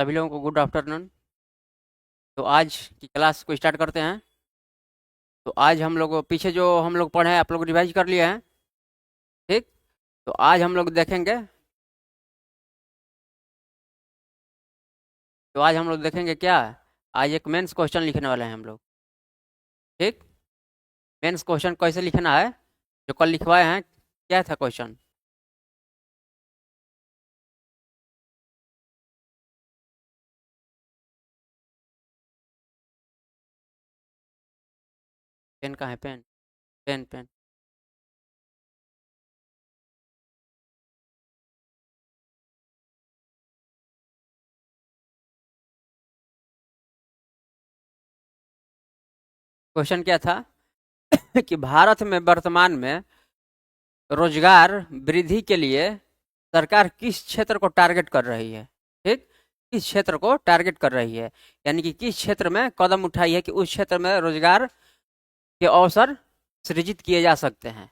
सभी लोगों को गुड आफ्टरनून। तो आज की क्लास को स्टार्ट करते हैं। तो आज हम लोग पीछे जो हम लोग पढ़े हैं आप लोग रिवाइज कर लिए हैं। ठीक। तो आज हम लोग देखेंगे। क्या। आज एक मेंस क्वेश्चन लिखने वाले हैं हम लोग। ठीक। मेंस क्वेश्चन कैसे लिखना है जो कल लिखवाए हैं। क्या था क्वेश्चन? पेन कहाँ है? Pen, pen, pen. क्वेश्चन क्या था कि भारत में वर्तमान में रोजगार वृद्धि के लिए सरकार किस क्षेत्र को टारगेट कर रही है। ठीक। किस क्षेत्र को टारगेट कर रही है, यानी कि किस क्षेत्र में कदम उठाई है कि उस क्षेत्र में रोजगार के अवसर सृजित किए जा सकते हैं,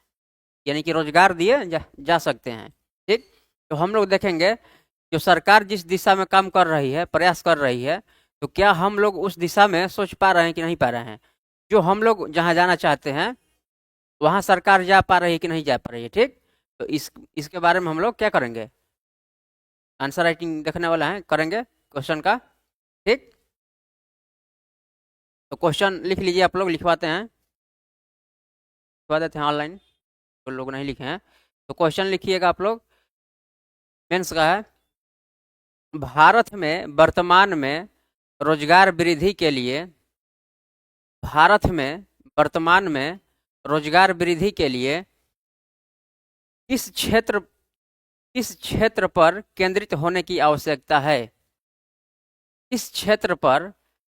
यानी कि रोजगार दिए जा सकते हैं। ठीक। तो हम लोग देखेंगे जो सरकार जिस दिशा में काम कर रही है, प्रयास कर रही है, तो क्या हम लोग उस दिशा में सोच पा रहे हैं कि नहीं पा रहे हैं। जो हम लोग जहाँ जाना चाहते हैं वहाँ सरकार जा पा रही है कि नहीं जा पा रही है। ठीक। तो इसके बारे में हम लोग क्या करेंगे, आंसर राइटिंग देखने वाला है, करेंगे क्वेश्चन का। ठीक। तो क्वेश्चन लिख लीजिए, आप लोग लिखवाते हैं, लिखवा देते हैं ऑनलाइन, तो लोग नहीं लिखे हैं। तो क्वेश्चन लिखिएगा आप लोग। मेंस का है, भारत में वर्तमान में रोजगार वृद्धि के लिए भारत में वर्तमान में रोजगार वृद्धि के लिए किस क्षेत्र किस क्षेत्र पर केंद्रित होने की आवश्यकता है। किस क्षेत्र पर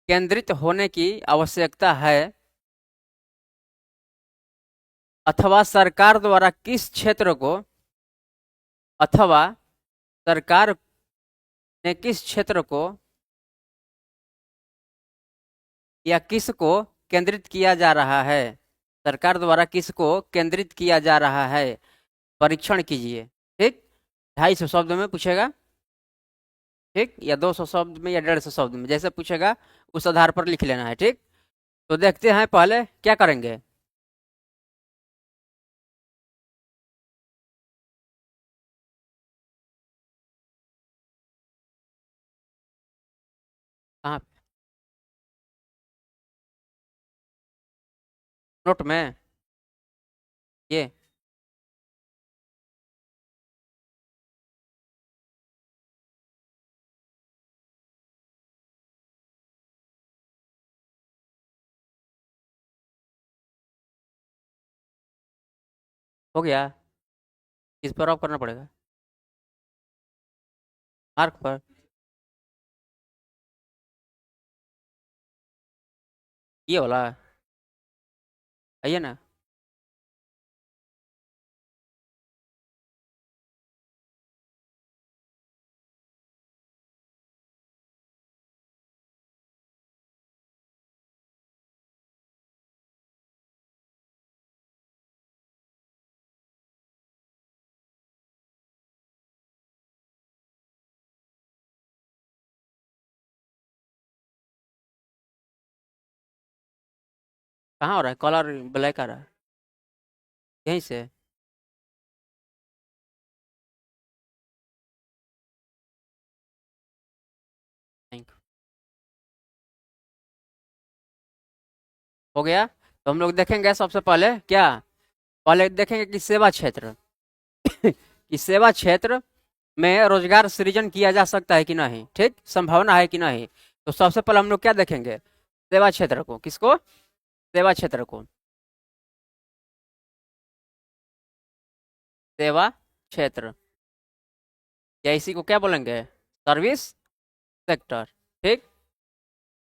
केंद्रित होने की आवश्यकता है, अथवा सरकार द्वारा किस क्षेत्र को अथवा सरकार ने किस क्षेत्र को या किस को केंद्रित किया जा रहा है। सरकार द्वारा किसको केंद्रित किया जा रहा है, परीक्षण कीजिए। ठीक। 250 शब्द में पूछेगा। ठीक, या 200 शब्द में या 150 शब्द में, जैसे पूछेगा उस आधार पर लिख लेना है। ठीक। तो देखते हैं पहले क्या करेंगे। कहाँ? नोट में ये हो गया। इस पर ऑफ करना पड़ेगा, मार्क पर। ये वाला आइए ना। कहाँ हो रहा है? कलर ब्लैक आ रहा है यहीं से। Thank you. हो गया। तो हम लोग देखेंगे सबसे पहले क्या, पहले देखेंगे कि सेवा क्षेत्र कि सेवा क्षेत्र में रोजगार सृजन किया जा सकता है कि नहीं। ठीक, संभावना है कि नहीं। तो सबसे पहले हम लोग क्या देखेंगे, सेवा क्षेत्र को। किसको? सेवा क्षेत्र को। सेवा क्षेत्र, या इसी को क्या बोलेंगे, सर्विस सेक्टर। ठीक।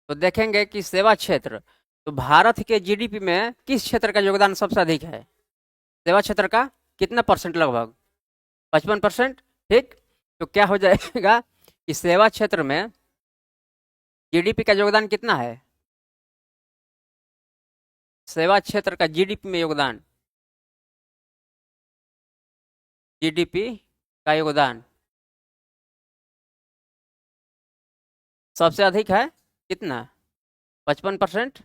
तो देखेंगे कि सेवा क्षेत्र, तो भारत के जीडीपी में किस क्षेत्र का योगदान सबसे अधिक है। सेवा क्षेत्र का कितना परसेंट? लगभग 55%। ठीक। तो क्या हो जाएगा कि सेवा क्षेत्र में जीडीपी का योगदान कितना है, सेवा क्षेत्र का जीडीपी में योगदान, जीडीपी का योगदान सबसे अधिक है कितना? 55%,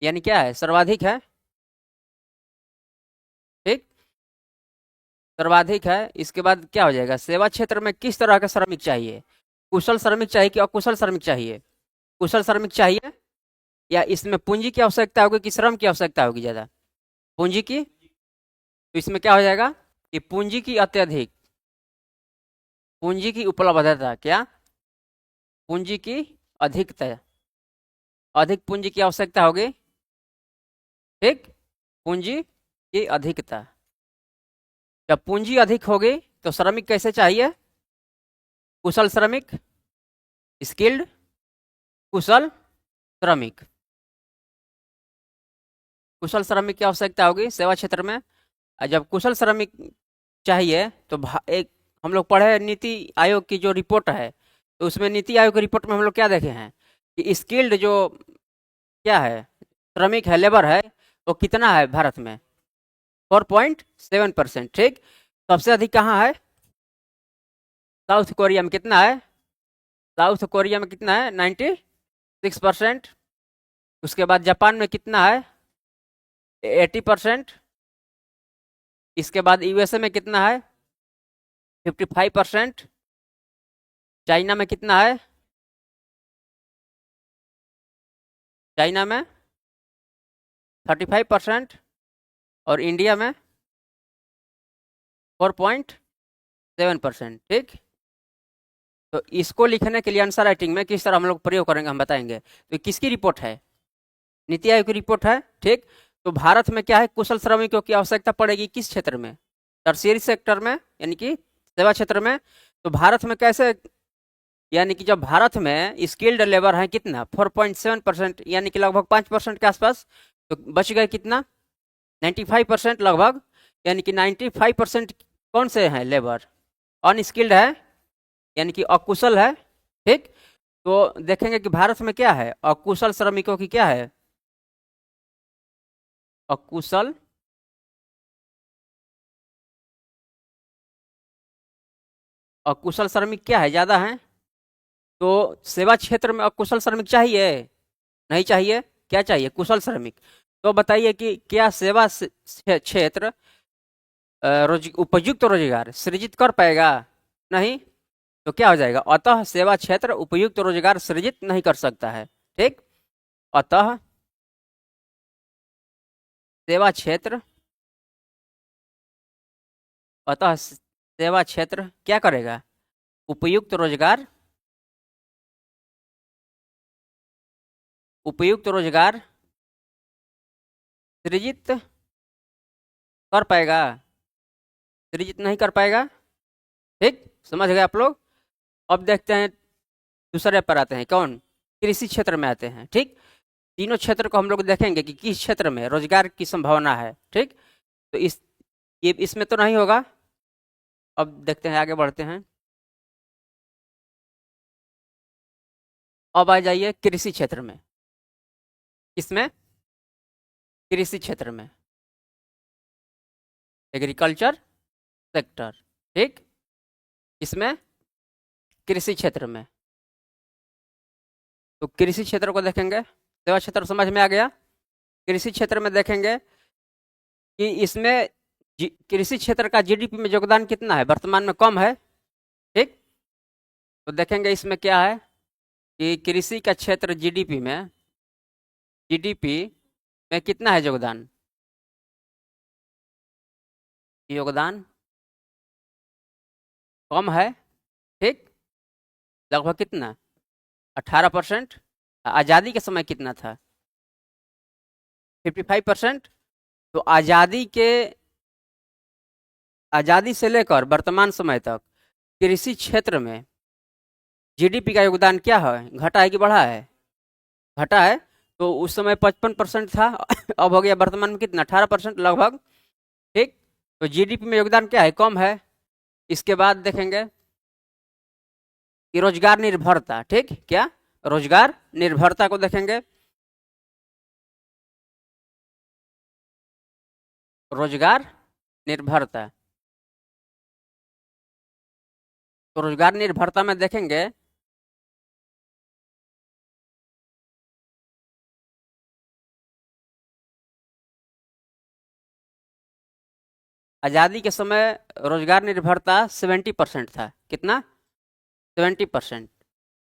यानी क्या है? सर्वाधिक है। ठीक, सर्वाधिक है। इसके बाद क्या हो जाएगा? सेवा क्षेत्र में किस तरह के श्रमिक चाहिए? कुशल श्रमिक चाहिए कि अकुशल श्रमिक चाहिए? कुशल श्रमिक चाहिए। या इसमें पूंजी की आवश्यकता होगी कि श्रम की आवश्यकता होगी ज़्यादा? पूंजी की। तो इसमें क्या हो जाएगा कि पूंजी की अत्यधिक, पूंजी की उपलब्धता, क्या? पूंजी की अधिकता, अधिक पूंजी की आवश्यकता होगी। ठीक, पूंजी की अधिकता। जब पूंजी अधिक होगी तो श्रमिक कैसे चाहिए? कुशल श्रमिक, स्किल्ड, कुशल श्रमिक। कुशल श्रमिक की आवश्यकता होगी सेवा क्षेत्र में। और जब कुशल श्रमिक चाहिए तो एक हम लोग पढ़े नीति आयोग की जो रिपोर्ट है, तो उसमें नीति आयोग की रिपोर्ट में हम लोग क्या देखे हैं कि स्किल्ड जो क्या है, श्रमिक है, लेबर है, वो कितना है भारत में? 4.7%। ठीक, सबसे अधिक कहाँ है? साउथ कोरिया में। कितना है? साउथ कोरिया में कितना है? 96%। उसके बाद जापान में कितना है? 80%। इसके बाद यूएसए में कितना है? 55%। चाइना में कितना है? चाइना में 35%। और इंडिया में 4.7%। ठीक, तो इसको लिखने के लिए आंसर राइटिंग में किस तरह हम लोग प्रयोग करेंगे हम बताएंगे। तो किसकी रिपोर्ट है? नीति आयोग की रिपोर्ट है। ठीक, तो भारत में क्या है? कुशल श्रमिकों की आवश्यकता पड़ेगी किस क्षेत्र में? टर्शियरी सेक्टर में, यानी कि सेवा क्षेत्र में। तो भारत में कैसे, यानी कि जब भारत में स्किल्ड लेबर है कितना? 4.7%, यानी कि लगभग 5% के आसपास। तो बच गए कितना? 95% लगभग। यानी कि 95% कौन से हैं? लेबर अनस्किल्ड है, यानी कि अकुशल है। ठीक, तो देखेंगे कि भारत में क्या है? अकुशल श्रमिकों की क्या है? अकुशल अकुशल श्रमिक क्या है? ज़्यादा है। तो सेवा क्षेत्र में अकुशल श्रमिक चाहिए? नहीं चाहिए। क्या चाहिए? कुशल श्रमिक। तो बताइए कि क्या सेवा क्षेत्र उपयुक्त रोजगार सृजित कर पाएगा? नहीं। तो क्या हो जाएगा? अतः सेवा क्षेत्र उपयुक्त रोजगार सृजित नहीं कर सकता है। ठीक, अतः सेवा क्षेत्र, अतः सेवा क्षेत्र क्या करेगा? उपयुक्त रोजगार, उपयुक्त रोजगार सृजित कर पाएगा? सृजित नहीं कर पाएगा। ठीक, समझ गए आप लोग? अब देखते हैं दूसरे पर आते हैं। कौन? कृषि क्षेत्र में आते हैं। ठीक, तीनों क्षेत्र को हम लोग देखेंगे कि किस क्षेत्र में रोजगार की संभावना है। ठीक, तो ये इसमें तो नहीं होगा। अब देखते हैं, आगे बढ़ते हैं। अब आ जाइए कृषि क्षेत्र में। किसमें? कृषि क्षेत्र में, एग्रीकल्चर सेक्टर। ठीक, इसमें कृषि क्षेत्र में। तो कृषि क्षेत्र को देखेंगे। सेवा क्षेत्र समझ में आ गया। कृषि क्षेत्र में देखेंगे कि इसमें कृषि क्षेत्र का जीडीपी में योगदान कितना है? वर्तमान में कम है। ठीक, तो देखेंगे इसमें क्या है कि कृषि का क्षेत्र जीडीपी में कितना है योगदान? योगदान कम है। ठीक, लगभग कितना? 18%। आज़ादी के समय कितना था? 55%। तो आज़ादी से लेकर वर्तमान समय तक कृषि क्षेत्र में जीडीपी का योगदान क्या है? घटा है कि बढ़ा है? घटा है। तो उस समय 55% था, अब हो गया वर्तमान में कितना? 18% लगभग। ठीक, तो जीडीपी में योगदान क्या है? कम है। इसके बाद देखेंगे कि रोजगार निर्भरता। ठीक, क्या? रोजगार निर्भरता को देखेंगे। रोजगार निर्भरता, तो रोजगार निर्भरता में देखेंगे आज़ादी के समय रोजगार निर्भरता 70% था। कितना? 70%।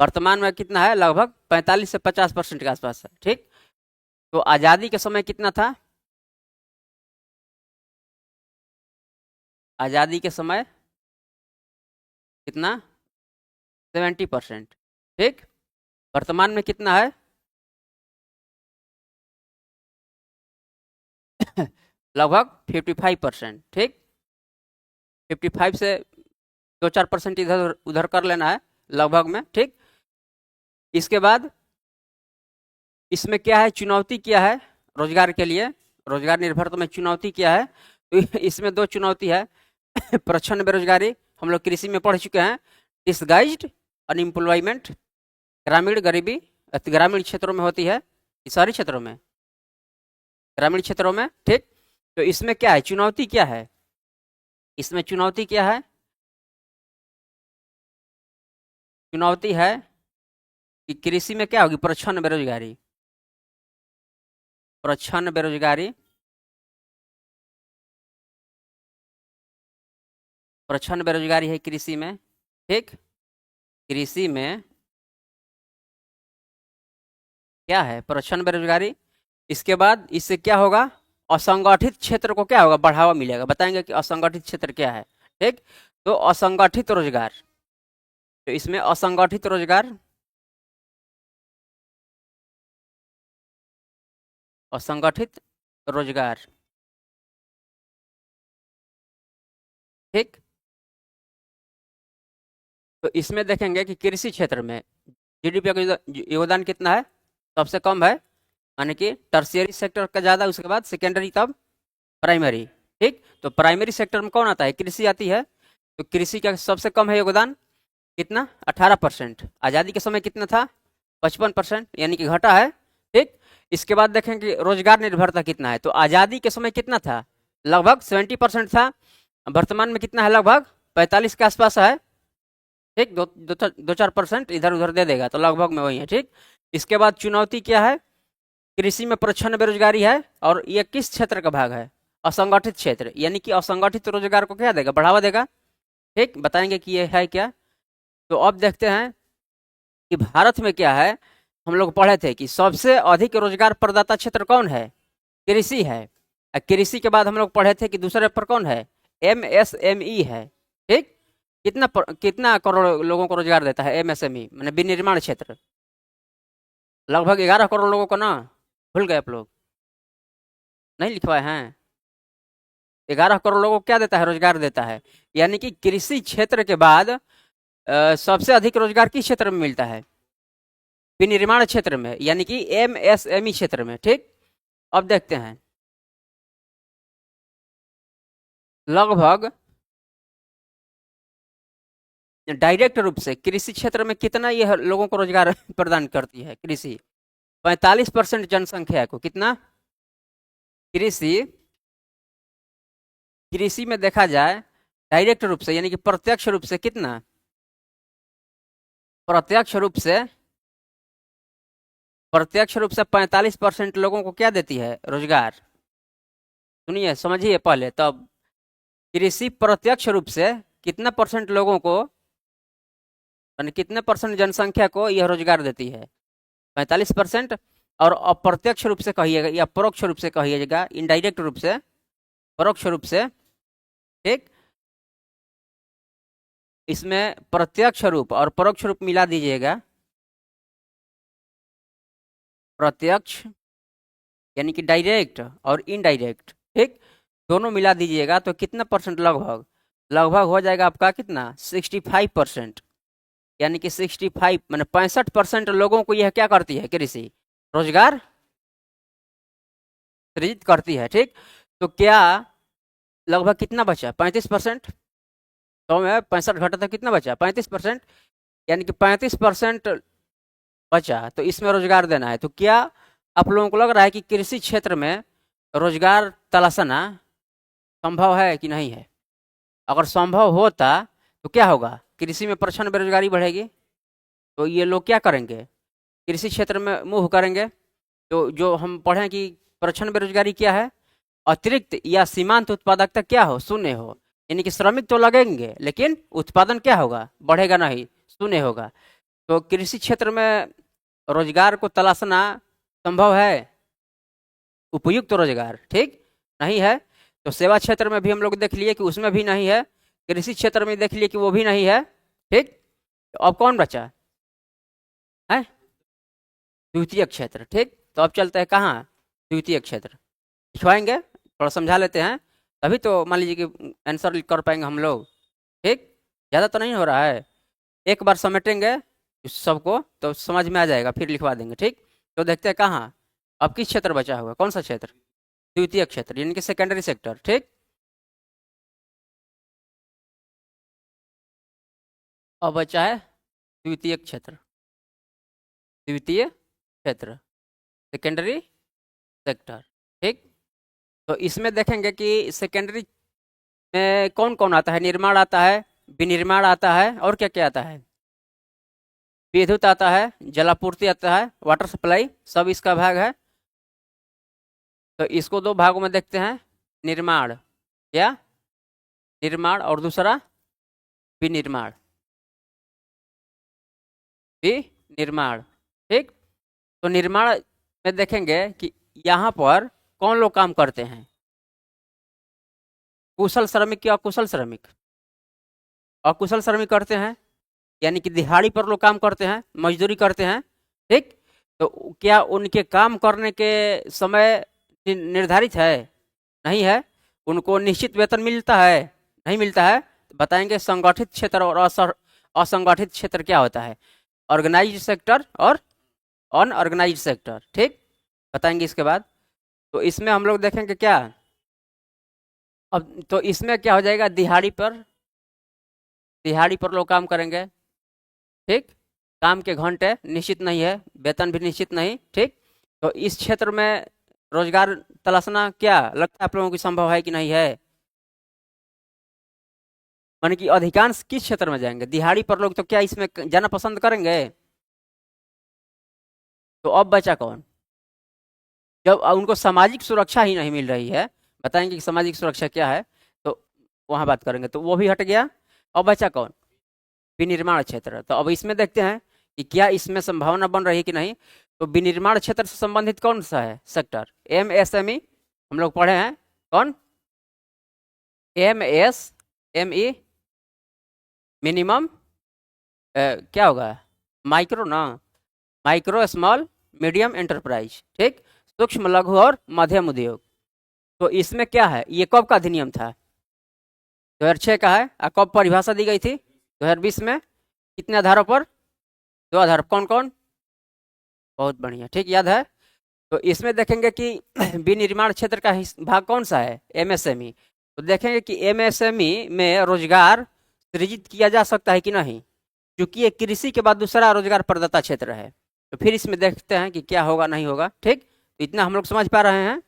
वर्तमान में कितना है? लगभग 45 से 50% के आसपास है। ठीक, तो आज़ादी के समय कितना था? आज़ादी के समय कितना? 70%। ठीक, वर्तमान में कितना है? लगभग 55%। ठीक, 55 से 2-4% इधर उधर कर लेना है लगभग में। ठीक, इसके बाद इसमें क्या है? चुनौती क्या है रोजगार के लिए? रोजगार निर्भरता में चुनौती क्या है? तो इसमें दो चुनौती है। प्रच्छन्न बेरोजगारी, हम लोग कृषि में पढ़ चुके हैं। डिसगाइज्ड अनएम्प्लॉयमेंट, ग्रामीण गरीबी ग्रामीण क्षेत्रों में होती है, शहरी क्षेत्रों में, ग्रामीण क्षेत्रों में। ठीक, तो इसमें क्या है? चुनौती क्या है? इसमें चुनौती क्या है? चुनौती है कि कृषि में क्या होगी? प्रच्छन्न बेरोजगारी। प्रच्छन्न बेरोजगारी, प्रच्छन्न बेरोजगारी है कृषि में। ठीक, कृषि में क्या है? प्रच्छन्न बेरोजगारी। इसके बाद इससे क्या होगा? असंगठित क्षेत्र को क्या होगा? बढ़ावा मिलेगा। बताएंगे कि असंगठित क्षेत्र क्या है। ठीक, तो असंगठित रोजगार, तो इसमें असंगठित रोजगार, असंगठित रोजगार। ठीक, तो इसमें देखेंगे कि कृषि क्षेत्र में जीडीपी का योगदान कितना है? सबसे कम है, यानी कि टर्शियरी सेक्टर का ज़्यादा, उसके बाद सेकेंडरी, तब प्राइमरी। ठीक, तो प्राइमरी सेक्टर में कौन आता है? कृषि आती है। तो कृषि का सबसे कम है योगदान, कितना? 18%। आज़ादी के समय कितना था? 55%, यानी कि घटा है। ठीक, इसके बाद देखें कि रोजगार निर्भरता कितना है। तो आज़ादी के समय कितना था? लगभग 70% था। वर्तमान में कितना है? लगभग 45 के आसपास है। ठीक, 2-4% इधर उधर दे देगा तो लगभग में वही है। ठीक, इसके बाद चुनौती क्या है? कृषि में प्रच्छन्न बेरोजगारी है, और ये किस क्षेत्र का भाग है? असंगठित क्षेत्र, यानी कि असंगठित रोजगार को क्या देगा? बढ़ावा देगा। ठीक, बताएंगे कि ये है क्या। तो अब देखते हैं कि भारत में क्या है। हम लोग पढ़े थे कि सबसे अधिक रोजगार प्रदाता क्षेत्र कौन है? कृषि है। कृषि के बाद हम लोग पढ़े थे कि दूसरे पर कौन है? एमएसएमई है। ठीक, कितना करोड़ लोगों को रोजगार देता है एमएसएमई, मैंने विनिर्माण क्षेत्र? लगभग 11 करोड़ लोगों को ना, भूल गए आप लोग? नहीं लिखवाए हैं? 11 करोड़ लोगों को क्या देता है? रोजगार देता है। यानी कि कृषि क्षेत्र के बाद सबसे अधिक रोजगार किस क्षेत्र में मिलता है? विनिर्माण क्षेत्र में, यानी कि एमएसएमई क्षेत्र में। ठीक, अब देखते हैं लगभग डायरेक्ट रूप से कृषि क्षेत्र में कितना यह लोगों को रोजगार प्रदान करती है कृषि? 45% जनसंख्या को। कितना? कृषि, कृषि में देखा जाए डायरेक्ट रूप से, यानी कि प्रत्यक्ष रूप से कितना? प्रत्यक्ष रूप से, प्रत्यक्ष रूप से 45% लोगों को क्या देती है? रोजगार। सुनिए, समझिए पहले, तब कृषि प्रत्यक्ष रूप से कितना परसेंट लोगों को, यानी कितने परसेंट जनसंख्या को यह रोजगार देती है? 45%। और अप्रत्यक्ष रूप से कहिएगा या परोक्ष रूप से कहिएगा, इनडायरेक्ट रूप से, परोक्ष रूप से। ठीक, इसमें प्रत्यक्ष रूप और परोक्ष रूप मिला दीजिएगा। प्रत्यक्ष यानी कि डायरेक्ट और इनडायरेक्ट। ठीक, दोनों मिला दीजिएगा तो कितना परसेंट? लगभग लगभग हो जाएगा आपका कितना? 65%। यानी कि 65 मैंने 65% लोगों को यह क्या करती है? कृषि रोजगार सृजित करती है। ठीक, तो क्या लगभग कितना बचा? 35%। तो में 65 घटा तो कितना बचा? 35%, यानी कि 35% बचा, तो इसमें रोजगार देना है। तो क्या आप लोगों को लग रहा है कि कृषि क्षेत्र में रोजगार तलाशना संभव है कि नहीं है? अगर संभव होता तो क्या होगा? कृषि में प्रच्छन्न बेरोजगारी बढ़ेगी, तो ये लोग क्या करेंगे? कृषि क्षेत्र में मूव करेंगे। तो जो हम पढ़ें कि प्रच्छन्न बेरोजगारी क्या है, अतिरिक्त या सीमांत उत्पादकता क्या हो, शून्य हो। यानी कि श्रमिक तो लगेंगे लेकिन उत्पादन क्या होगा, बढ़ेगा नहीं, शून्य होगा। तो कृषि क्षेत्र में रोजगार को तलाशना संभव है, उपयुक्त रोजगार, ठीक नहीं है। तो सेवा क्षेत्र में भी हम लोग देख लिए कि उसमें भी नहीं है, कृषि क्षेत्र में देख लिए कि वो भी नहीं है, ठीक। तो अब कौन बचा है, द्वितीय क्षेत्र, ठीक। तो अब चलते हैं कहाँ, द्वितीय क्षेत्र लिखवाएंगे, थोड़ा समझा लेते हैं, तभी तो मान लीजिए कि आंसर कर पाएंगे हम लोग, ठीक। ज़्यादा तो नहीं हो रहा है, एक बार समेटेंगे इस सबको तो समझ में आ जाएगा, फिर लिखवा देंगे, ठीक। तो देखते हैं कहाँ अब किस क्षेत्र बचा हुआ, कौन सा क्षेत्र, द्वितीय क्षेत्र यानी कि सेकेंडरी सेक्टर, ठीक। अब बचा है द्वितीय क्षेत्र, द्वितीय क्षेत्र सेकेंडरी सेक्टर, ठीक। तो इसमें देखेंगे कि सेकेंडरी में कौन कौन आता है, निर्माण आता है, विनिर्माण आता है, और क्या क्या आता है, विद्युत आता है, जलापूर्ति आता है, वाटर सप्लाई, सब इसका भाग है। तो इसको दो भागों में देखते हैं, निर्माण, क्या निर्माण, और दूसरा विनिर्माण, विनिर्माण, ठीक। तो निर्माण में देखेंगे कि यहाँ पर कौन लोग काम करते हैं, कुशल श्रमिक या अकुशल श्रमिक, अकुशल श्रमिक करते हैं, यानी कि दिहाड़ी पर लोग काम करते हैं, मजदूरी करते हैं, ठीक। तो क्या उनके काम करने के समय निर्धारित है, नहीं है, उनको निश्चित वेतन मिलता है, नहीं मिलता है। तो बताएंगे संगठित क्षेत्र और असंगठित क्षेत्र क्या होता है, ऑर्गेनाइज्ड सेक्टर और अनऑर्गेनाइज्ड सेक्टर, ठीक, बताएंगे इसके बाद। तो इसमें हम लोग देखेंगे क्या, अब तो इसमें क्या हो जाएगा, दिहाड़ी पर लोग काम करेंगे, ठीक। काम के घंटे निश्चित नहीं है, वेतन भी निश्चित नहीं, ठीक। तो इस क्षेत्र में रोजगार तलाशना क्या लगता है आप लोगों की संभव है कि नहीं है, माने कि अधिकांश किस क्षेत्र में जाएंगे, दिहाड़ी पर लोग तो क्या इसमें जाना पसंद करेंगे। तो अब बचा कौन, जब उनको सामाजिक सुरक्षा ही नहीं मिल रही है, बताएंगे कि सामाजिक सुरक्षा क्या है, तो वहां बात करेंगे, तो वो भी हट गया। अब बचा कौन, विनिर्माण क्षेत्र। तो अब इसमें देखते हैं कि क्या इसमें संभावना बन रही है कि नहीं। तो विनिर्माण क्षेत्र से संबंधित कौन सा है सेक्टर, MSME हम लोग पढ़े हैं, कौन, MSME, मिनिमम क्या होगा, माइक्रो ना, माइक्रो स्मॉल मीडियम एंटरप्राइज, ठीक, सूक्ष्म लघु और मध्यम उद्योग। तो इसमें क्या है, ये कब का अधिनियम था, 2006 का है, और कब परिभाषा दी गई थी, 2020 में, कितने आधारों पर, दो आधार, कौन कौन, बहुत बढ़िया, ठीक, याद है। तो इसमें देखेंगे कि विनिर्माण क्षेत्र का भाग कौन सा है, MSME। तो देखेंगे कि MSME में रोजगार सृजित किया जा सकता है कि नहीं, क्योंकि ये कृषि के बाद दूसरा रोजगार प्रदाता क्षेत्र है। तो फिर इसमें देखते हैं कि क्या होगा नहीं होगा, ठीक। तो इतना हम लोग समझ पा रहे हैं।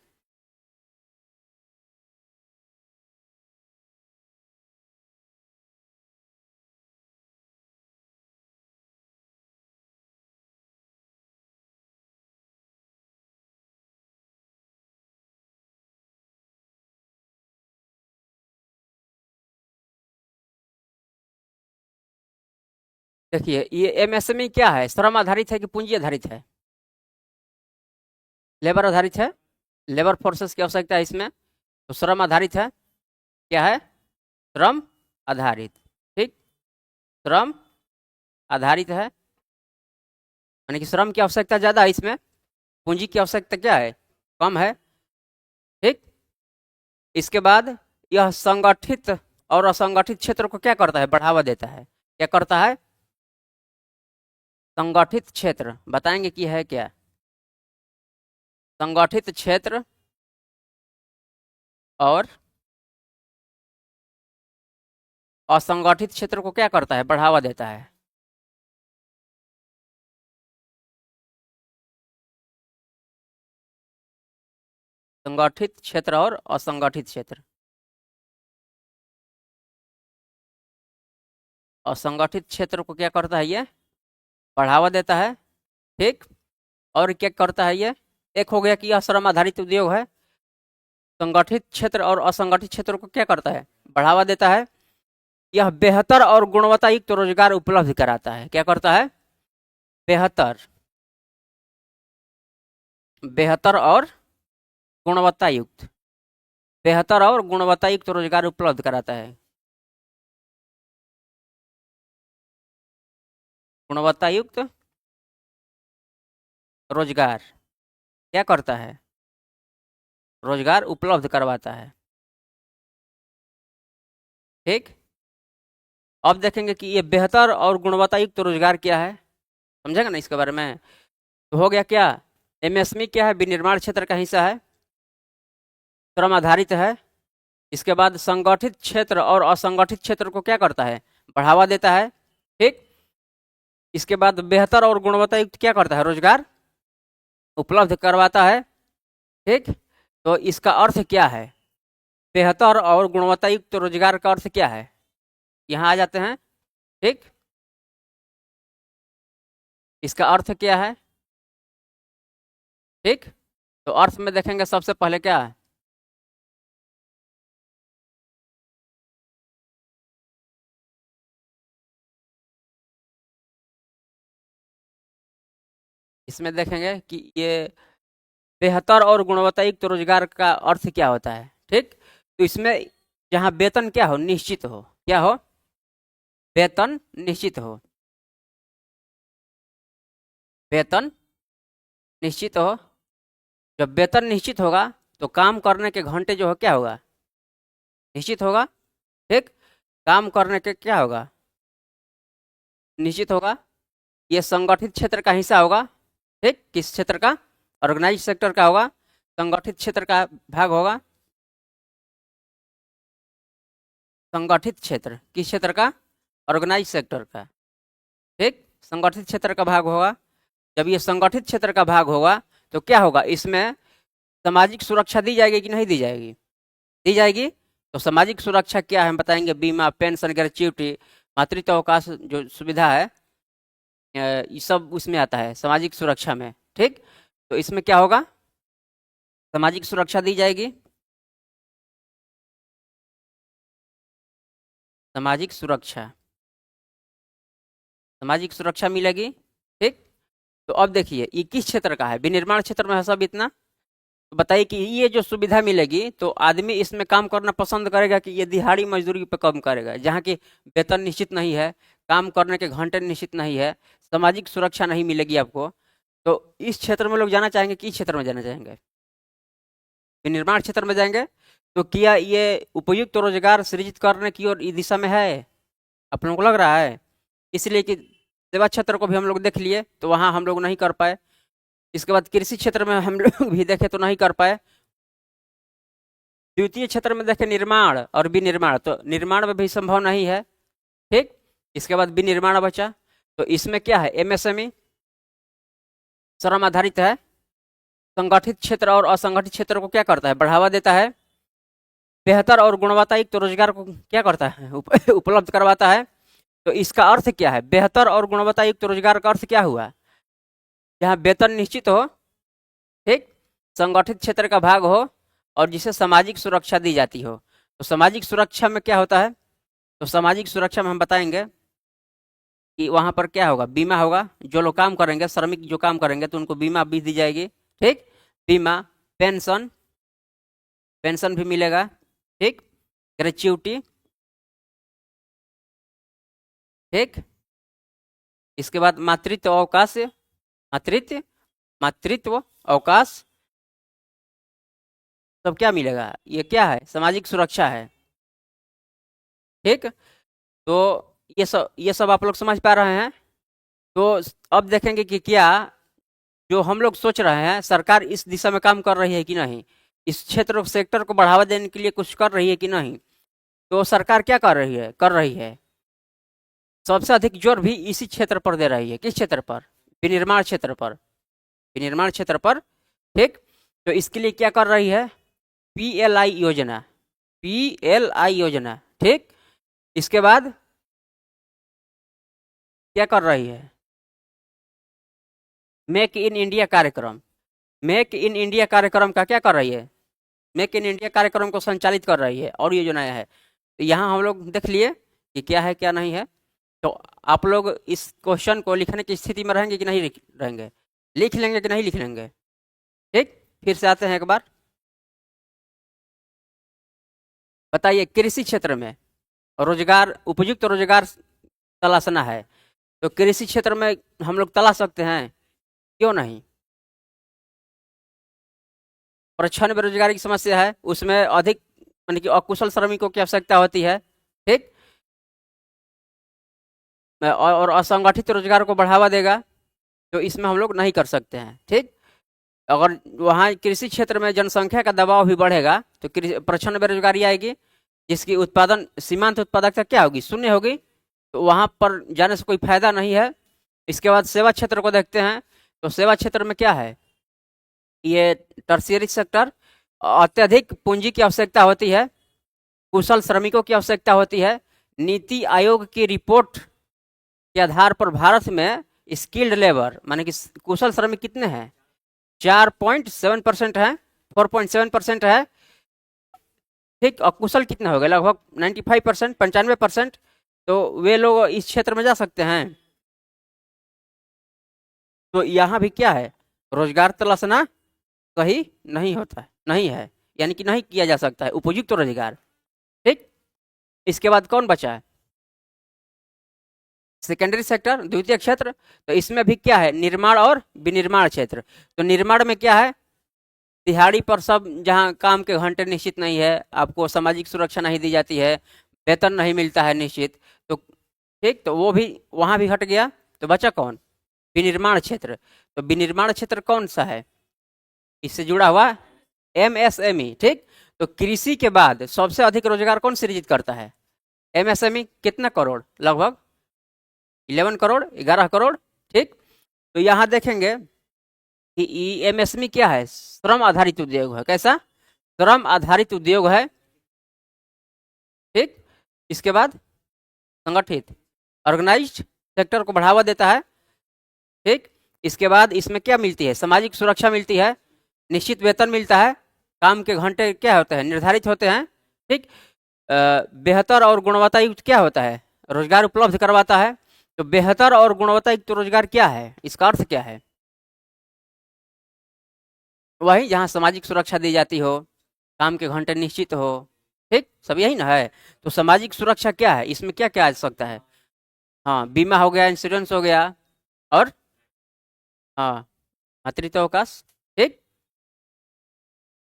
देखिए ये MSME क्या है, श्रम आधारित है कि पूंजी आधारित है, लेबर आधारित है, लेबर फोर्सेस की आवश्यकता है इसमें, तो श्रम आधारित है, क्या है, श्रम आधारित, ठीक, श्रम आधारित है, यानी कि श्रम की आवश्यकता ज़्यादा है इसमें, पूंजी की आवश्यकता क्या है, कम है, ठीक। इसके बाद यह संगठित और असंगठित क्षेत्र को क्या करता है, बढ़ावा देता है, क्या करता है, संगठित क्षेत्र, बताएंगे कि है क्या, संगठित क्षेत्र और असंगठित क्षेत्र को क्या करता है, बढ़ावा देता है। संगठित क्षेत्र और असंगठित क्षेत्र, असंगठित क्षेत्र को क्या करता है, ये बढ़ावा देता है, ठीक। और क्या करता है ये, एक हो गया कि यह श्रम आधारित उद्योग है, संगठित क्षेत्र और असंगठित क्षेत्र को क्या करता है, बढ़ावा देता है। यह बेहतर और गुणवत्ता युक्त रोजगार उपलब्ध कराता है। क्या करता है, बेहतर बेहतर और गुणवत्ता युक्त, बेहतर और गुणवत्ता युक्त रोजगार उपलब्ध कराता है। गुणवत्ता युक्त रोजगार क्या करता है, रोजगार उपलब्ध करवाता है। ठीक, अब देखेंगे कि ये बेहतर और गुणवत्ता युक्त रोजगार क्या है, समझेगा ना इसके बारे में। तो हो गया क्या, एमएसएमई क्या है, विनिर्माण क्षेत्र का हिस्सा है, श्रम आधारित है। इसके बाद संगठित क्षेत्र और असंगठित क्षेत्र को क्या करता है, बढ़ावा देता है। ठीक, इसके बाद बेहतर और गुणवत्ता युक्त क्या करता है, रोजगार उपलब्ध करवाता है। ठीक, तो इसका अर्थ क्या है, बेहतर और गुणवत्ता युक्त रोजगार का अर्थ क्या है, यहाँ आ जाते हैं। ठीक, इसका अर्थ क्या है। ठीक, तो अर्थ में देखेंगे सबसे पहले क्या है, इसमें देखेंगे कि ये बेहतर और गुणवत्ता युक्त रोजगार का अर्थ क्या होता है। ठीक, तो इसमें जहाँ वेतन क्या हो, निश्चित हो, क्या हो, वेतन निश्चित हो, वेतन निश्चित हो। जब वेतन निश्चित होगा तो काम करने के घंटे जो हो क्या होगा, निश्चित होगा। ठीक, काम करने के क्या होगा, निश्चित होगा। ये संगठित क्षेत्र का हिस्सा होगा। ठीक, किस क्षेत्र का, ऑर्गेनाइज सेक्टर का होगा, संगठित क्षेत्र का भाग होगा। संगठित क्षेत्र किस क्षेत्र का, ऑर्गेनाइज सेक्टर का। ठीक, संगठित क्षेत्र का भाग होगा। जब ये संगठित क्षेत्र का भाग होगा तो क्या होगा, इसमें सामाजिक सुरक्षा दी जाएगी कि नहीं दी जाएगी, दी जाएगी। तो सामाजिक सुरक्षा क्या है हम बताएंगे, बीमा, पेंशन, ग्रेच्युटी, मातृत्व अवकाश जो सुविधा है, ये सब उसमें आता है सामाजिक सुरक्षा में। ठीक, तो इसमें क्या होगा, सामाजिक सुरक्षा दी जाएगी, सामाजिक सुरक्षा, सामाजिक सुरक्षा मिलेगी। ठीक, तो अब देखिए ये किस क्षेत्र का है, विनिर्माण क्षेत्र में है सब इतना। तो बताइए कि ये जो सुविधा मिलेगी तो आदमी इसमें काम करना पसंद करेगा कि ये दिहाड़ी मजदूरी पे कम करेगा, जहाँ की वेतन निश्चित नहीं है, काम करने के घंटे निश्चित नहीं है, सामाजिक सुरक्षा नहीं मिलेगी आपको। तो इस क्षेत्र में लोग जाना चाहेंगे, किस क्षेत्र में जाना चाहेंगे, विनिर्माण क्षेत्र में जाएंगे। तो क्या ये उपयुक्त रोजगार सृजित करने की ओर इस दिशा में है, आप लोगों को लग रहा है। इसलिए कि सेवा क्षेत्र को भी हम लोग देख लिए तो वहाँ हम लोग नहीं कर पाए। इसके बाद कृषि क्षेत्र में हम लोग भी देखे तो नहीं कर पाए। द्वितीय क्षेत्र में देखें निर्माण और विनिर्माण, तो निर्माण में भी संभव नहीं है। ठीक, इसके बाद विनिर्माण बचा। तो इसमें क्या है, एमएसएमई श्रम आधारित है, संगठित क्षेत्र और असंगठित क्षेत्र को क्या करता है, बढ़ावा देता है, बेहतर और गुणवत्ता युक्त रोजगार को क्या करता है, उपलब्ध करवाता है। तो इसका अर्थ क्या है, बेहतर और गुणवत्ता युक्त रोजगार का अर्थ क्या हुआ, जहाँ वेतन निश्चित हो, ठीक, संगठित क्षेत्र का भाग हो और जिसे सामाजिक सुरक्षा दी जाती हो। तो सामाजिक सुरक्षा में क्या होता है, तो सामाजिक सुरक्षा में हम बताएंगे कि वहाँ पर क्या होगा, बीमा होगा, जो लोग काम करेंगे, श्रमिक जो काम करेंगे तो उनको बीमा भी दी जाएगी। ठीक, बीमा, पेंशन, पेंशन भी मिलेगा। ठीक, ग्रेच्युटी। ठीक, इसके बाद मातृत्व अवकाश, मातृत्व मातृत्व अवकाश सब क्या मिलेगा, ये क्या है, सामाजिक सुरक्षा है। ठीक, तो ये सब आप लोग समझ पा रहे हैं। तो अब देखेंगे कि क्या जो हम लोग सोच रहे हैं सरकार इस दिशा में काम कर रही है कि नहीं, इस क्षेत्र सेक्टर को बढ़ावा देने के लिए कुछ कर रही है कि नहीं। तो सरकार क्या कर रही है, सबसे अधिक जोर भी इसी क्षेत्र पर दे रही है। किस क्षेत्र पर, विनिर्माण क्षेत्र पर, विनिर्माण क्षेत्र पर। ठीक, तो इसके लिए क्या कर रही है, पीएलआई योजना, पीएलआई योजना। ठीक, इसके बाद क्या कर रही है, मेक इन इंडिया कार्यक्रम, मेक इन इंडिया कार्यक्रम का क्या कर रही है, मेक इन इंडिया कार्यक्रम को संचालित कर रही है और ये योजनाएं है। तो यहाँ हम लोग देख लिए कि क्या है क्या नहीं है। तो आप लोग इस क्वेश्चन को लिखने की स्थिति में रहेंगे कि नहीं रहेंगे, लिख लेंगे कि नहीं लिख लेंगे? ठीक, फिर से आते हैं एक बार। बताइए, कृषि क्षेत्र में रोजगार, उपयुक्त रोजगार तलाशना है, तो कृषि क्षेत्र में हम लोग तलाश सकते हैं, क्यों नहीं? प्रच्छन्न बेरोजगारी की समस्या है, उसमें अधिक यानी कि अकुशल श्रमिकों की आवश्यकता होती है। ठीक, और असंगठित रोजगार को बढ़ावा देगा, तो इसमें हम लोग नहीं कर सकते हैं। ठीक, अगर वहाँ कृषि क्षेत्र में जनसंख्या का दबाव भी बढ़ेगा तो प्रच्छन्न बेरोजगारी आएगी, जिसकी उत्पादन सीमांत उत्पादकता क्या होगी, शून्य होगी। तो वहाँ पर जाने से कोई फायदा नहीं है। इसके बाद सेवा क्षेत्र को देखते हैं, तो सेवा क्षेत्र में क्या है, ये टर्शियरी सेक्टर, अत्यधिक पूंजी की आवश्यकता होती है, कुशल श्रमिकों की आवश्यकता होती है। नीति आयोग की रिपोर्ट के आधार पर भारत में स्किल्ड लेबर माने कि कुशल श्रमिक कितने हैं, 4.7% है, 4.7% है। ठीक, अकुशल कितने हो गए, लगभग 95%, 95%। तो वे लोग इस क्षेत्र में जा सकते हैं। तो यहाँ भी क्या है, रोजगार तलाशना कहीं नहीं होता है, नहीं है, यानी कि नहीं किया जा सकता है उपयुक्त रोजगार। ठीक, इसके बाद कौन बचा है, सेकेंडरी सेक्टर, द्वितीय क्षेत्र। तो इसमें भी क्या है, निर्माण और विनिर्माण क्षेत्र। तो निर्माण में क्या है, दिहाड़ी पर सब, जहाँ काम के घंटे निश्चित नहीं है, आपको सामाजिक सुरक्षा नहीं दी जाती है, वेतन नहीं मिलता है निश्चित। तो ठीक, तो वो भी वहाँ भी हट गया। तो बचा कौन, विनिर्माण क्षेत्र। तो विनिर्माण क्षेत्र कौन सा है, इससे जुड़ा हुआ एमएसएमई। ठीक, तो कृषि के बाद सबसे अधिक रोजगार कौन सृजित करता है, एमएसएमई। कितना करोड़, लगभग 11 करोड़, 11 करोड़। ठीक, तो यहाँ देखेंगे कि एमएसएमई क्या है, श्रम आधारित उद्योग है। कैसा, श्रम आधारित उद्योग है। ठीक, इसके बाद संगठित, ऑर्गेनाइज्ड सेक्टर को बढ़ावा देता है। ठीक, इसके बाद इसमें क्या मिलती है, सामाजिक सुरक्षा मिलती है, निश्चित वेतन मिलता है, काम के घंटे क्या होते हैं, निर्धारित होते हैं। ठीक, बेहतर और गुणवत्ता युक्त क्या होता है, रोजगार उपलब्ध करवाता है। तो बेहतर और गुणवत्ता युक्त रोजगार क्या है, इसका अर्थ क्या है, वही जहाँ सामाजिक सुरक्षा दी जाती हो, काम के घंटे निश्चित हो। ठीक, सब यही ना है। तो सामाजिक सुरक्षा क्या है, इसमें क्या क्या आ सकता है, हाँ, बीमा हो गया, इंश्योरेंस हो गया, और हाँ, मातृत्व अवकाश। ठीक,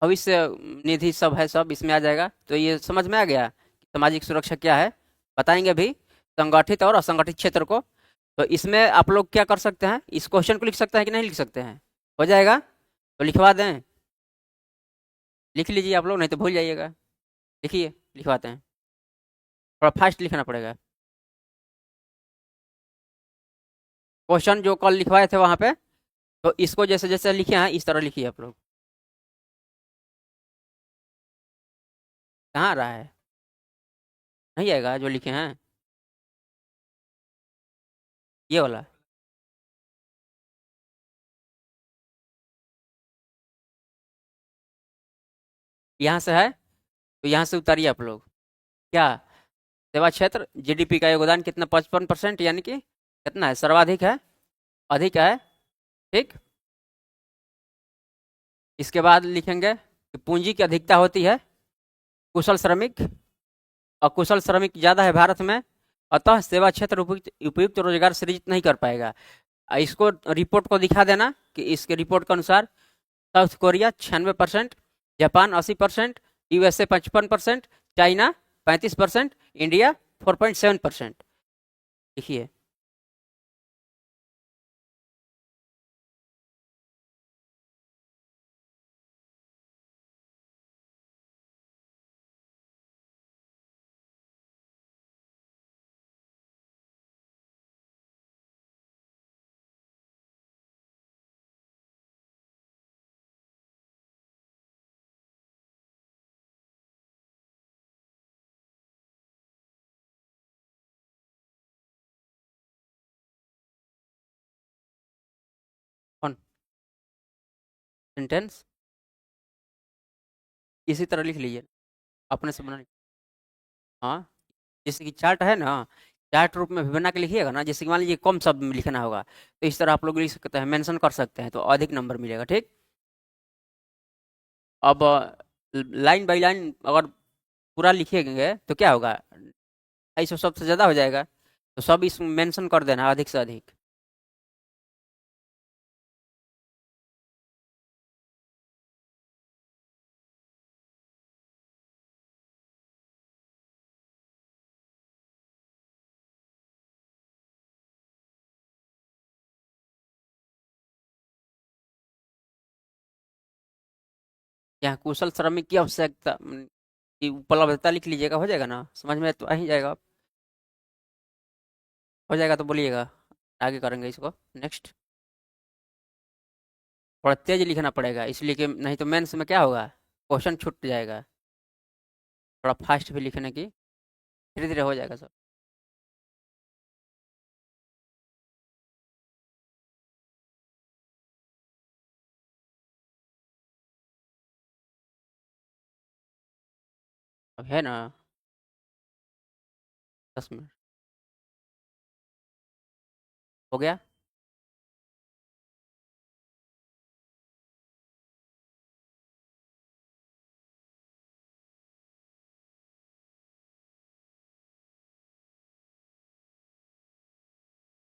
भविष्य निधि सब है, सब इसमें आ जाएगा। तो ये समझ में आ गया कि सामाजिक सुरक्षा क्या है। बताएंगे भी संगठित और असंगठित क्षेत्र को। तो इसमें आप लोग क्या कर सकते हैं, इस क्वेश्चन को लिख सकते हैं कि नहीं लिख सकते हैं, हो जाएगा तो लिखवा दें, लिख लीजिए आप लोग, नहीं तो भूल जाइएगा। लिखिए, लिखवाते हैं, थोड़ा फास्ट लिखना पड़ेगा। क्वेश्चन जो कल लिखवाए थे वहाँ पे, तो इसको जैसे जैसे लिखे हैं इस तरह लिखिए आप लोग। कहाँ आ रहा है, नहीं आएगा जो लिखे हैं, ये वाला। यहाँ से है, तो यहाँ से उतारिए आप लोग। क्या, सेवा क्षेत्र जीडीपी का योगदान कितना, 55%, यानी कि कितना है, सर्वाधिक है, अधिक है। ठीक, इसके बाद लिखेंगे कि पूंजी की अधिकता होती है, कुशल श्रमिक, अकुशल श्रमिक ज़्यादा है भारत में, अतः सेवा क्षेत्र उपयुक्त उपयुक्त रोजगार सृजित नहीं कर पाएगा। इसको रिपोर्ट को दिखा देना कि इसके रिपोर्ट के अनुसार south Korea 96%, Japan 80%, USA 55%, China 35%, India 4.7%। लिखिए, कौन सेंटेंस, इसी तरह लिख लीजिए, अपने से बना। हाँ, जैसे कि चार्ट है ना, चार्ट रूप में भी बना के लिखिएगा ना, जैसे कि मान लीजिए कम शब्द में लिखना होगा, तो इस तरह आप लोग लिख सकते हैं, मेंशन कर सकते हैं, तो अधिक नंबर मिलेगा, ठीक। अब लाइन बाय लाइन अगर पूरा लिखेंगे तो क्या होगा, 250 शब्द से ज़्यादा हो जाएगा, तो सब इसमें मेंशन कर देना अधिक से अधिक। यहाँ कुशल श्रमिक की आवश्यकता की उपलब्धता लिख लीजिएगा, हो जाएगा ना, समझ में तो आ ही जाएगा। हो जाएगा तो बोलिएगा, आगे करेंगे इसको नेक्स्ट। थोड़ा तेज लिखना पड़ेगा, इसलिए कि नहीं तो मेंस में क्या होगा, क्वेश्चन छूट जाएगा। थोड़ा फास्ट भी लिखने की, धीरे धीरे हो जाएगा सब। अब है ना, 10 मिनट हो गया।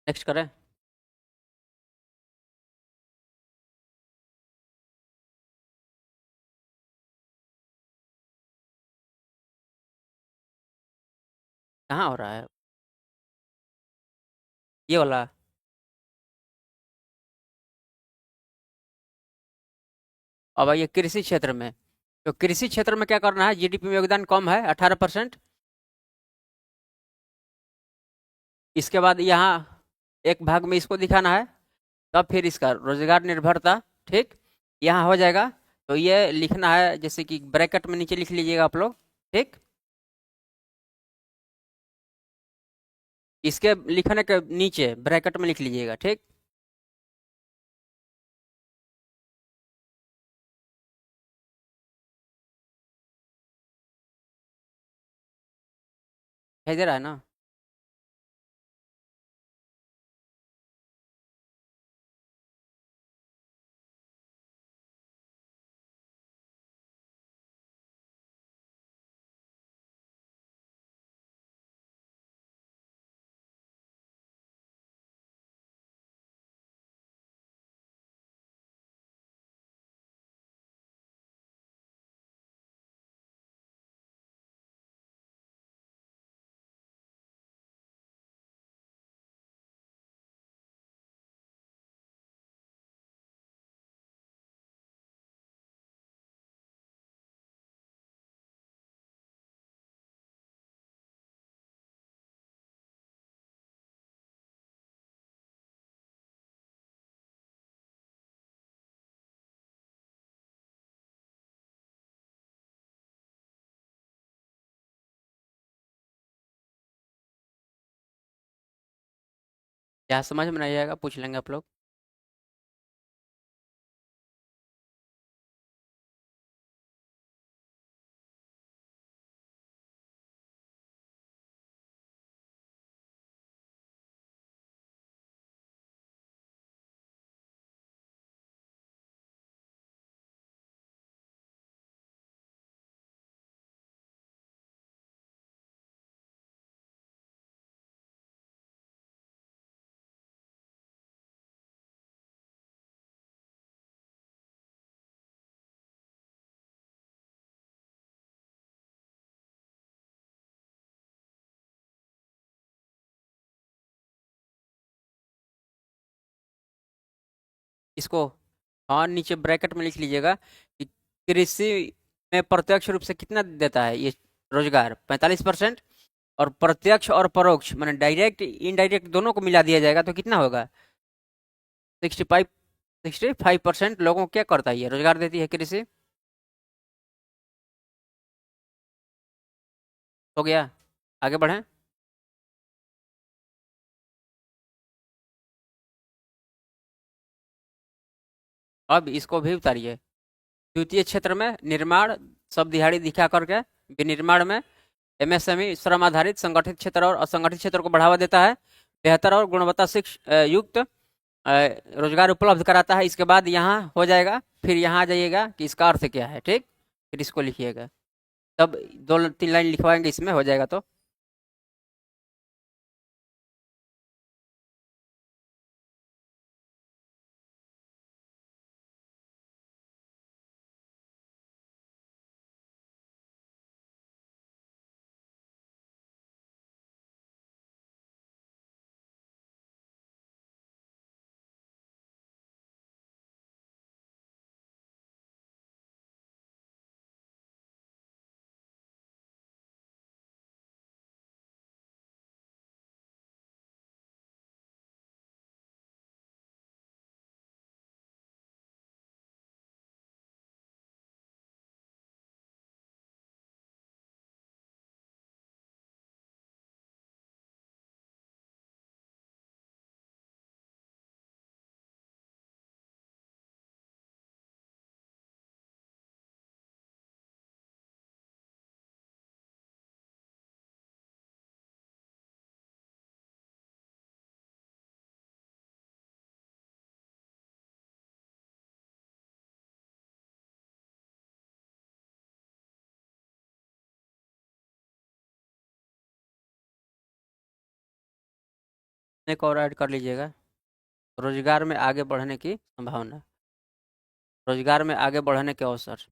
नेक्स्ट करें। कहाँ हो रहा है ये वाला। अब आइए कृषि क्षेत्र में, तो कृषि क्षेत्र में क्या करना है, जीडीपी में योगदान कम है 18%। इसके बाद यहाँ एक भाग में इसको दिखाना है, तब फिर इसका रोजगार निर्भरता, ठीक, यहाँ हो जाएगा। तो ये लिखना है, जैसे कि ब्रैकेट में नीचे लिख लीजिएगा आप लोग, ठीक। इसके लिखने के नीचे ब्रैकेट में लिख लीजिएगा, ठीक। दिखाई दे रहा है ना। क्या समझ में नहीं आएगा पूछ लेंगे आप लोग। इसको, हाँ, नीचे ब्रैकेट में लिख लीजिएगा कि कृषि में प्रत्यक्ष रूप से कितना देता है ये रोजगार, 45%। और प्रत्यक्ष और परोक्ष माने डायरेक्ट इनडायरेक्ट दोनों को मिला दिया जाएगा तो कितना होगा, 65% लोगों को क्या करता है, ये रोजगार देती है कृषि। हो गया, आगे बढ़ें। अब इसको भी उतारिए। द्वितीय क्षेत्र में निर्माण, सब दिहाड़ी दिखा करके विनिर्माण में एमएसएमई श्रम आधारित संगठित क्षेत्र और असंगठित क्षेत्र को बढ़ावा देता है। बेहतर और गुणवत्ता शिक्षा युक्त रोजगार उपलब्ध कराता है। इसके बाद यहाँ हो जाएगा, फिर यहाँ आ जाइएगा कि इसका अर्थ क्या है, ठीक, फिर इसको लिखिएगा, तब 2-3 लाइन लिखवाएंगे, इसमें हो जाएगा। तो एक और ऐड कर लीजिएगा, रोजगार में आगे बढ़ने की संभावना, रोजगार में आगे बढ़ने के अवसर।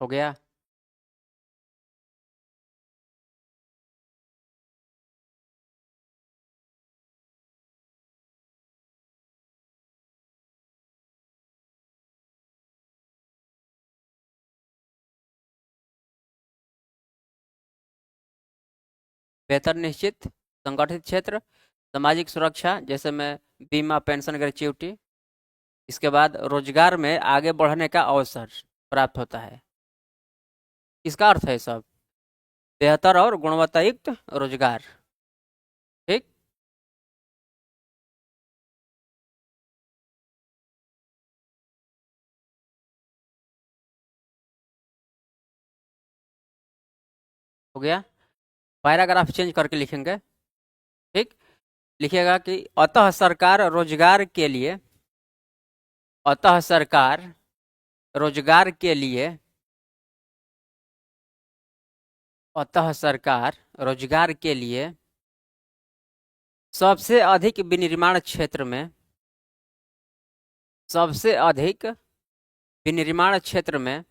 हो गया। बेहतर निश्चित संगठित क्षेत्र, सामाजिक सुरक्षा, जैसे में बीमा, पेंशन, ग्रेच्युटी। इसके बाद रोजगार में आगे बढ़ने का अवसर प्राप्त होता है। इसका अर्थ है सब बेहतर और गुणवत्तायुक्त रोजगार, ठीक। हो गया। पैराग्राफ चेंज करके लिखेंगे, ठीक। लिखिएगा कि अतः सरकार रोजगार के लिए, अतः सरकार रोजगार के लिए, अतः सरकार रोजगार के लिए सबसे अधिक विनिर्माण क्षेत्र में, सबसे अधिक विनिर्माण क्षेत्र में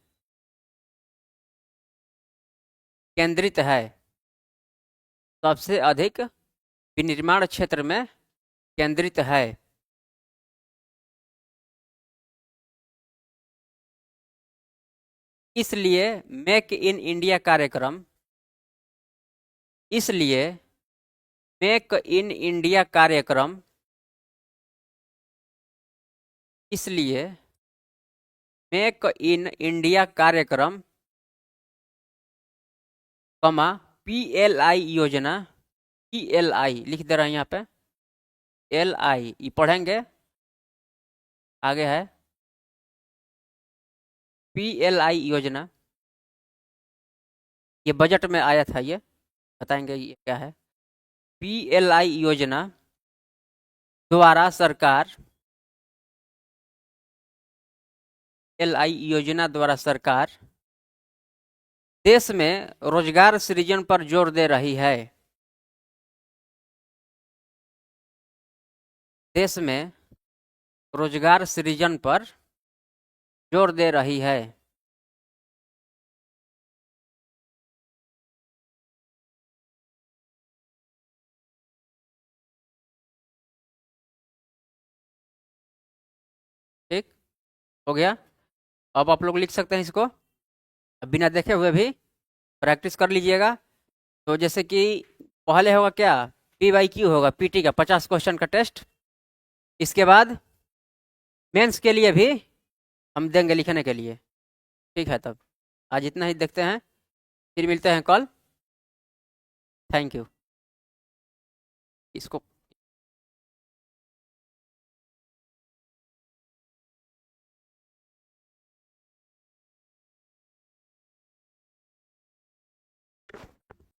केंद्रित है, सबसे अधिक विनिर्माण क्षेत्र में केंद्रित है। इसलिए मेक इन इंडिया कार्यक्रम, इसलिए मेक इन इंडिया कार्यक्रम, इसलिए मेक इन इंडिया कार्यक्रम, कमा पीएलआई योजना, पीएलआई लिख दे रहे हैं यहाँ पे, एलआई ये पढ़ेंगे, आगे है पीएलआई योजना, ये बजट में आया था, ये बताएंगे ये क्या है। पीएलआई योजना द्वारा सरकार LI योजना द्वारा सरकार देश में रोजगार सृजन पर जोर दे रही है। देश में रोजगार सृजन पर जोर दे रही है। ठीक हो गया। अब आप लोग लिख सकते हैं इसको, बिना देखे हुए भी प्रैक्टिस कर लीजिएगा। तो जैसे कि पहले होगा क्या, PYQ होगा, PT का 50 क्वेश्चन का टेस्ट। इसके बाद मेंस के लिए भी हम देंगे लिखने के लिए। ठीक है, तब आज इतना ही देखते हैं, फिर मिलते हैं कल। Thank you. इसको